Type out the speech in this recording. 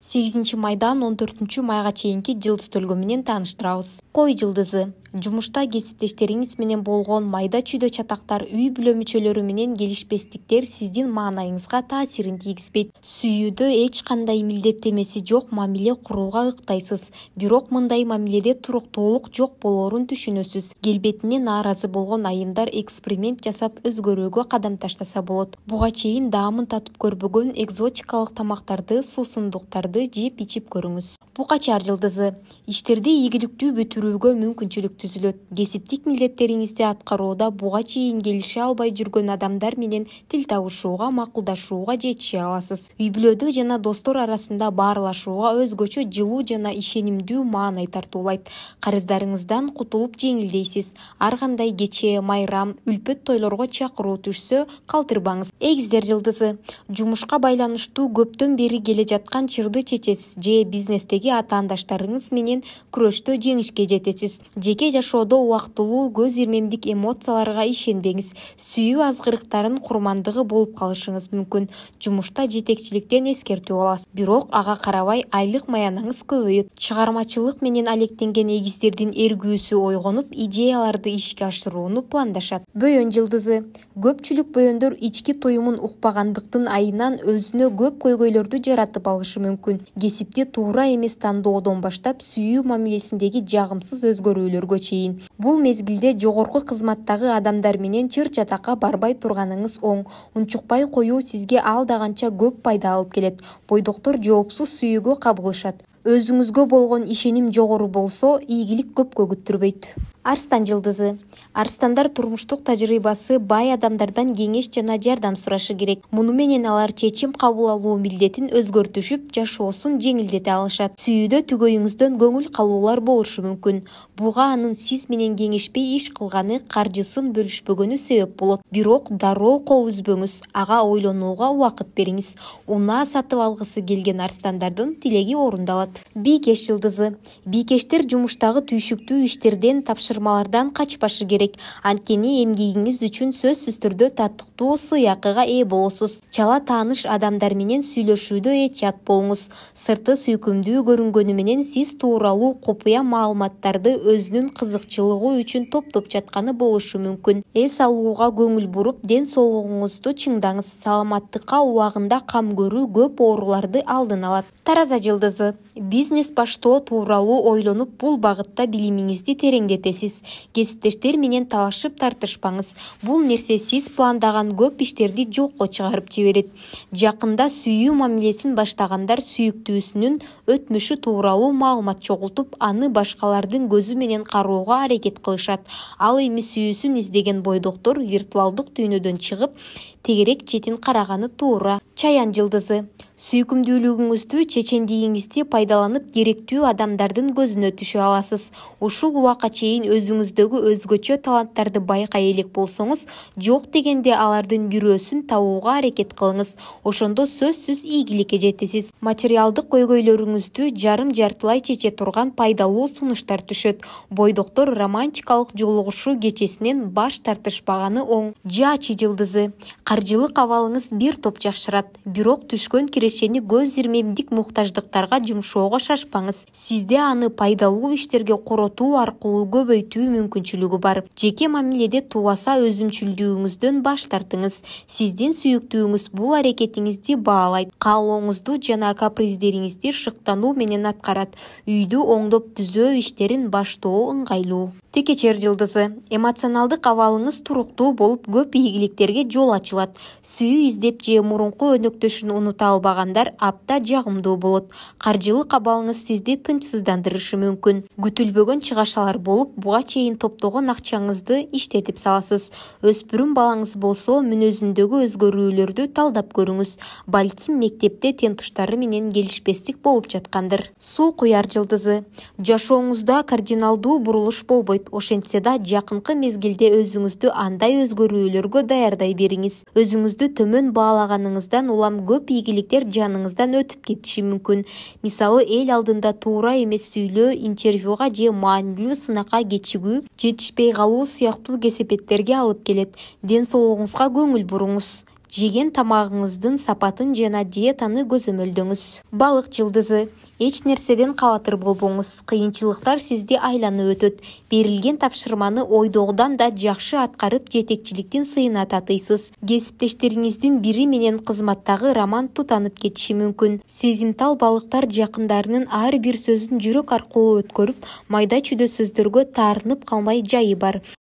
8 майдан 14 майга чейинки жылдыз төлгө менен тааныштырабыз. Кой жылдызы. Жумушта кесиптештериңиз менен болгон майда чүйдө чатактар, үй бүлө мүчөлөрү менен келишпестиктер сиздин маанайыңызга таасирин тийгизбейт. Сүйүүдө эч кандай милдеттемеси жок мамиле курууга ыктайсыз. Бирок мындай мамиледе туруктуулук жок болоорун түшүнөсүз. Келбетине нааразы болгон айымдар эксперимент жасап өзгөрүүгө кадам таштаса болот. Буга чейин даамын татып көрбөгөн экзотикалык тамактарды, суусундуктарды жеп ичип көрүңүз. Букачар жылдызы. Иштерди ийгиликтүү бүтүрүүгө мүмкүнчүлүк түзүлөт. Кесиптик милдеттериңизди аткарууда буга чейин келише албай жүргөн адамдар менен тил табышууга, макулдашууга жетише аласыз. Үй бүлөдө жана достор арасында баарлашууга өзгөчө жылуу жана ишенимдүү маанай тартуулайт. Карыздарыңыздан кутулуп жеңилдейсиз. Ар кандай кече, майрам, үлпөт тойлорго чакыруу түшсө, калтырбаңыз. Эгиздер жылдызы. Жумушка байланыштуу көптөн бери келе жаткан чырды чечесиз же бизнестеги атаандаштарыңыз менен күрөштө жеңишке жетесиз. Жеке жашоодо убактылуу көз ирмемдик эмоцияларга ишенбеңиз. Сүйүү азгырыктарын курмандыгы болуп калышыңыз мүмкүн. Жумушта жетекчиликтен эскертүү аласыз. Бирок ага карабай айлык маянаңыз көбөйөт. Чыгармачылык менен алектенген эгиздердин эргүүсү ойгонуп, идеяларды ишке ашырууну пландашат. Бөйөн жылдызы. Көпчүлүк бөйөндөр ички туюмун укпагандыктын айынан өзүнө көп көйгөйлөрдү жаратып алышы мүмкүн. Кесипти туура эмес тандоодон баштап сүйүү мамилесиндеги жагымсыз өзгөрүүлөргө чейин. Бул мезгилде жогорку кызматтагы адамдар менен чыр чатакка барбай турганыңыз оң. Унчукпай коюу сизге алда канча көп пайда алып келет. Бойдоктор жоопсуз сүйүүгө кабылышат. Өзүңүзгө болгон ишеним жогору болсо, ийгилик көпкө күттүрбөйт. Арстан жылдызы. Арстандар турмуштук тажрыйбасы бай адамдардан кеңеш жана жардам сурашы керек. Муну менен алар чечим кабыл алуу милдетин өзгөртүшүп, жашоосун жеңилдете алышат. Сүйүүдө түгөйүңүздөн көңүл калуулар болушу мүмкүн. Буга анын сиз менен кеңешпей иш кылганы, каржысын бөлүшпөгөнү себеп болот. Бирок дароо кол үзбөңүз, ага ойлонууга убакыт бериңиз. Унаа сатып алгысы келген арстандардын тилеги орундалат. Бийкеш жылдызы. Бийкештер жумуштагы түйшүктүү иштерден, тапшырмалардан качпашы керек. Анткени эмгегиңиз үчүн сөзсүз түрдө татыктуу сыйакыга ээ болосуз. Чала тааныш адамдар менен сүйлөшүүдө этият болуңуз. Сырты сүйкүмдүү көрүнгөнү менен сиз тууралуу купуя маалыматтарды өзүнүн кызыкчылыгы үчүн топтоп жатканы болушу мүмкүн. Эс алууга көңүл буруп, ден соолугуңузду чыңдаңыз. Саламаттыкка убагында кам көрүү көп ооруларды алдын алат. Тараза жылдызы. Бизнес баштоо тууралуу ойлонуп, бул багытта билимиңизди тереңдетесиз. Кесиптештер менен талашып тартышпаңыз. Бул нерсе сиз пландаган көп иштерди жокко чыгарып жиберет. Жакында сүйүү мамилесин баштагандар сүйүктүүсүнүн өтмүшү тууралуу маалымат чогултуп, аны башкалардын көзү менен кароога аракет кылышат. Ал эми сүйүүсүн издеген бойдоктор виртуалдык дүйнөдөн чыгып, тегерек четин караганы туура. Чаян жылдызы. Сүйкүмдүүлүгүңүздү, чечендигиңизди пайдаланып, керектүү адамдардын көзүнө түшө аласыз. Ушул убакка чейин өзүңүздөгү өзгөчө таланттарды байкай элек болсоңуз, жок дегенде алардын бирөөсүн табууга аракет кылыңыз. Ошондо сөзсүз ийгиликке жетесиз. Материалдык көйгөйлөрүңүздү жарым-жартылай чече турган пайдалуу сунуштар түшөт. Бойдоктор романтикалык жолугушуу кечесинен баш тартышпаганы оң. Жаачы жылдызы. Каржылык абалыңыз бир топ жакшырат. Бирок түшкөн кирешени көз ирмемдик муктаждыктарга жумшоого шашпаңыз. Сизде аны пайдалуу иштерге коротуу аркылуу көбөйтүү мүмкүнчүлүгү бар. Жеке мамиледе тубаса өзүмчүлдүгүңүздөн баш тартыңыз. Сиздин сүйүктүүңүз бул аракетиңизди баалайт. Каалооңузду жана каприздериңизди шыктануу менен аткарат. Үйдү оңдоп түзөө иштерин баштоо ыңгайлуу. Текечер жылдызы. Эмоционалдык абалыңыз туруктуу болуп, көп ийгиликтерге жол ачылат. Сүйүү издеп же мурунку өнөктөшүн унута албагандар апта жагымдуу болот. Каржылык абалыңыз сизди тынчсыздандырышы мүмкүн. Күтүлбөгөн чыгашалар болуп, буга чейин топтогон акчаңызды иштетип саласыз. Өспүрүм балаңыз болсо, мүнөзүндөгү өзгөрүүлөрдү талдап көрүңүз. Балким мектепте тентуштары менен келишпестик болуп жаткандыр. Суу куяр жылдызы. Жашооңузда кардиналдуу бурулуш болбойт. Ошентсе да, жакынкы мезгилде өзүңүздү андай өзгөрүүлөргө даярдай бериңиз. Өзүңүздү төмөн баалаганыңыздан улам көп ийгиликтер жаныңыздан өтүп кетиши мүмкүн. Мисалы, эл алдында туура эмес сүйлөө, интервьюга же маанилүү сынакка кечигүү, жетишпей калуу сыяктуу кесепеттерге алып келет. Ден соолугуңузга көңүл буруңуз. жеген тамагыңыздын сапатын жана диетаны көзөмөлдөңүз. Балык жылдызы. Эч нерседен кабатыр болбоңуз. Кыйынчылыктар сизди айланып өтөт. Берилген тапшырманы ойдогудан да жакшы аткарып, жетекчиликтин сыйына татыйсыз. Кесиптештериңиздин бири менен кызматтагы роман тутанып кетиши мүмкүн. Сезимтал балыктар жакындарынын ар бир сөзүн жүрөк аркылуу өткөрүп, майда чүйдө сөздөргө таарынып калмай жайы бар.